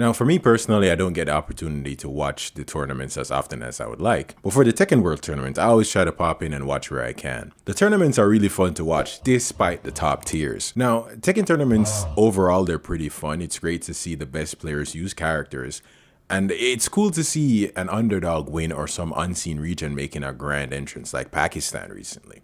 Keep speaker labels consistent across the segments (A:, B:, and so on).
A: Now, for me personally, I don't get the opportunity to watch the tournaments as often as I would like. But for the Tekken World Tournament, I always try to pop in and watch where I can. The tournaments are really fun to watch despite the top tiers. Now, Tekken tournaments overall, they're pretty fun. It's great to see the best players use characters. And it's cool to see an underdog win or some unseen region making a grand entrance like Pakistan recently.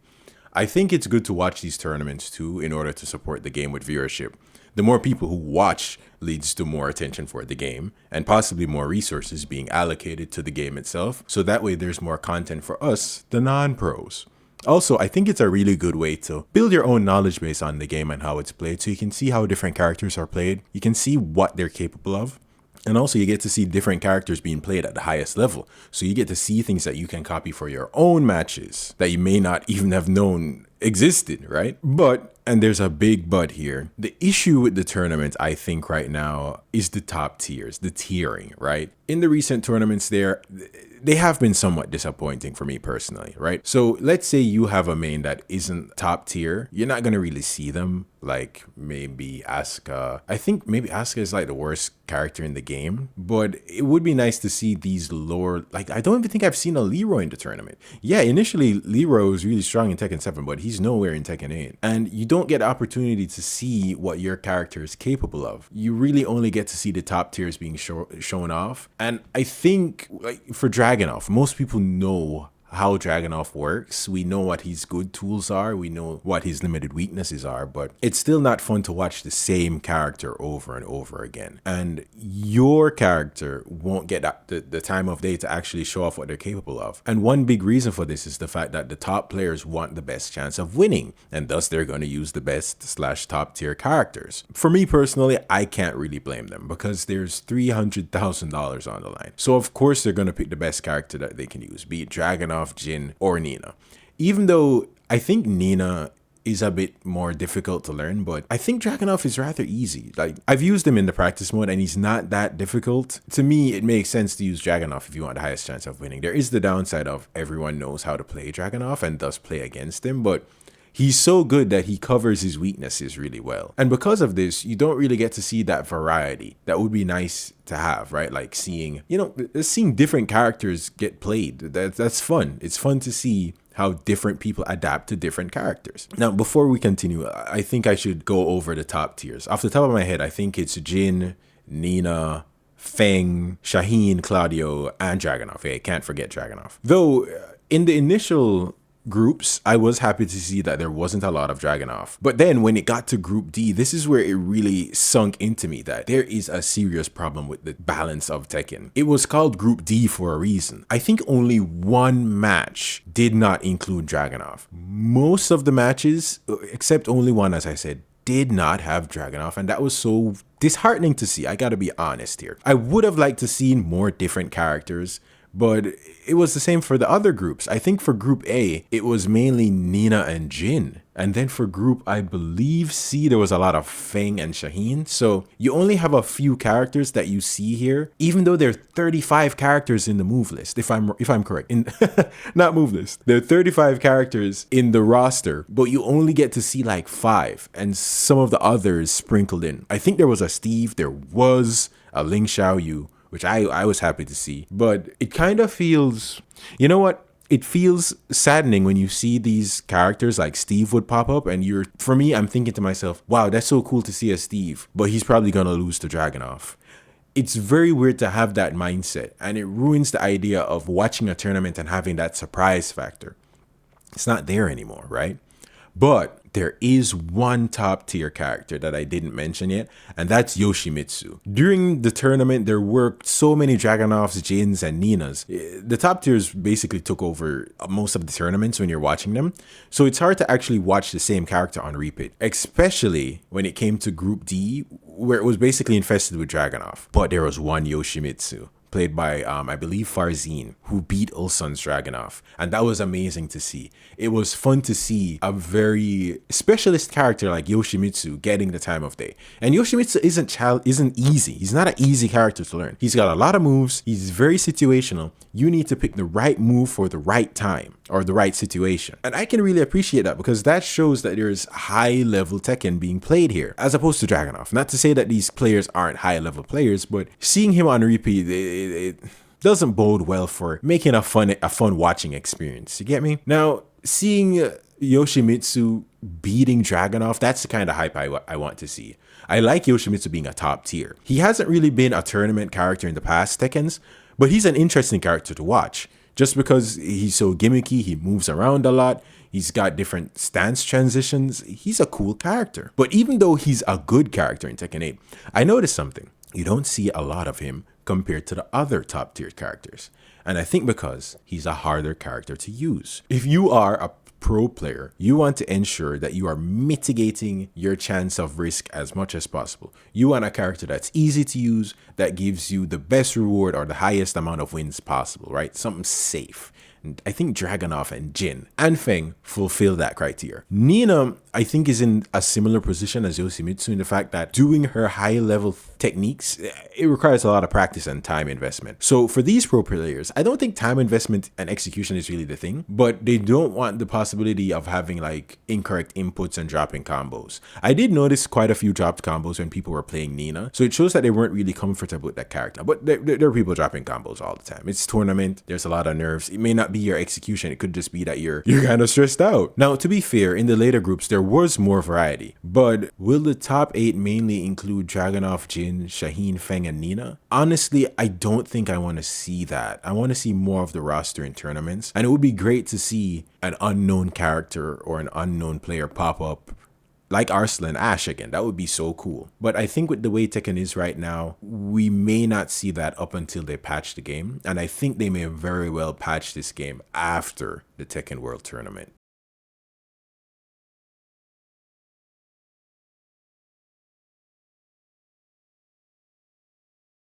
A: I think it's good to watch these tournaments too in order to support the game with viewership. The more people who watch leads to more attention for the game and possibly more resources being allocated to the game itself. So that way there's more content for us, the non-pros. Also, I think it's a really good way to build your own knowledge base on the game and how it's played so you can see how different characters are played. You can see what they're capable of. And also you get to see different characters being played at the highest level. So you get to see things that you can copy for your own matches that you may not even have known existed, right? But, and there's a big but here, the issue with the tournament, I think right now, is the top tiers, the tiering, right? In the recent tournaments they have been somewhat disappointing for me personally, right? So let's say you have a main that isn't top tier, you're not going to really see them, like maybe Asuka. I think maybe Asuka is like the worst character in the game, but it would be nice to see these lower, like I don't even think I've seen a Leroy in the tournament. Yeah, initially Leroy was really strong in Tekken 7, but he's nowhere in Tekken 8. And you don't get the opportunity to see what your character is capable of. You really only get to see the top tiers being shown off. And I think like for Dragunov, most people know how Dragunov works. We know what his good tools are. We know what his limited weaknesses are, but it's still not fun to watch the same character over and over again. And your character won't get the time of day to actually show off what they're capable of. And one big reason for this is the fact that the top players want the best chance of winning, and thus they're going to use the best / top tier characters. For me personally, I can't really blame them because there's $300,000 on the line. So of course they're going to pick the best character that they can use, be it Dragunov, Jin, or Nina. Even though I think Nina is a bit more difficult to learn, but I think Dragunov is rather easy. Like, I've used him in the practice mode and he's not that difficult. To me, it makes sense to use Dragunov if you want the highest chance of winning. There is the downside of everyone knows how to play Dragunov and thus play against him, but he's so good that he covers his weaknesses really well. And because of this, you don't really get to see that variety that would be nice to have, right? Like seeing, seeing different characters get played. That's fun. It's fun to see how different people adapt to different characters. Now, before we continue, I think I should go over the top tiers. Off the top of my head, I think it's Jin, Nina, Feng, Shaheen, Claudio, and Dragunov. Hey, can't forget Dragunov. Though, in the initial groups, I was happy to see that there wasn't a lot of Dragunov. But then when it got to Group D, this is where it really sunk into me that there is a serious problem with the balance of Tekken. It was called Group D for a reason. I think only one match did not include Dragunov. Most of the matches, except only one, as I said, did not have Dragunov, and that was so disheartening to see. I gotta be honest here. I would have liked to see more different characters, but it was the same for the other groups. I think for Group A, it was mainly Nina and Jin. And then for Group, I believe C, there was a lot of Feng and Shaheen. So you only have a few characters that you see here, even though there are 35 characters in the move list, if I'm correct. Not move list. There are 35 characters in the roster, but you only get to see like 5 and some of the others sprinkled in. I think there was a Steve, there was a Ling Xiaoyu, which I was happy to see. But it kind of feels, you know what? It feels saddening when you see these characters like Steve would pop up and for me, I'm thinking to myself, wow, that's so cool to see a Steve, but he's probably gonna lose to Dragunov. It's very weird to have that mindset, and it ruins the idea of watching a tournament and having that surprise factor. It's not there anymore, right? But there is one top tier character that I didn't mention yet, and that's Yoshimitsu. During the tournament, there were so many Dragunovs, Jins, and Ninas. The top tiers basically took over most of the tournaments when you're watching them, so it's hard to actually watch the same character on repeat, especially when it came to Group D, where it was basically infested with Dragunov. But there was one Yoshimitsu, played by, I believe, Farzin, who beat Ulsan's Dragunov. And that was amazing to see. It was fun to see a very specialist character like Yoshimitsu getting the time of day. And Yoshimitsu isn't easy. He's not an easy character to learn. He's got a lot of moves. He's very situational. You need to pick the right move for the right time. or the right situation. And I can really appreciate that because that shows that there's high level Tekken being played here, as opposed to Dragunov. Not to say that these players aren't high level players, but seeing him on repeat, it doesn't bode well for making a fun watching experience. You get me? Now, seeing Yoshimitsu beating Dragunov, that's the kind of hype I want to see. I like Yoshimitsu being a top tier. He hasn't really been a tournament character in the past Tekkens, but he's an interesting character to watch. Just because he's so gimmicky, he moves around a lot, he's got different stance transitions, he's a cool character. But even though he's a good character in Tekken 8, I noticed something. You don't see a lot of him compared to the other top tier characters. And I think because he's a harder character to use. If you are a pro player, you want to ensure that you are mitigating your chance of risk as much as possible. You want a character that's easy to use, that gives you the best reward or the highest amount of wins possible, right? Something safe. And I think Dragunov and Jin and Feng fulfill that criteria. Nina, I think, is in a similar position as Yoshimitsu in the fact that doing her high level techniques, it requires a lot of practice and time investment. So for these pro players, I don't think time investment and execution is really the thing, but they don't want the possibility of having like incorrect inputs and dropping combos. I did notice quite a few dropped combos when people were playing Nina, so it shows that they weren't really comfortable with that character. But there are people dropping combos all the time. It's tournament, there's a lot of nerves. It may not be your execution, it could just be that you're kind of stressed out. Now, to be fair, in the later groups there was more variety, but will the top 8 mainly include Dragunov, Jin, Shaheen, Feng, and Nina? Honestly, I don't think I want to see that. I want to see more of the roster in tournaments, and it would be great to see an unknown character or an unknown player pop up like Arslan Ash again. That would be so cool. But I think with the way Tekken is right now, we may not see that up until they patch the game. And I think they may very well patch this game after the Tekken World Tournament.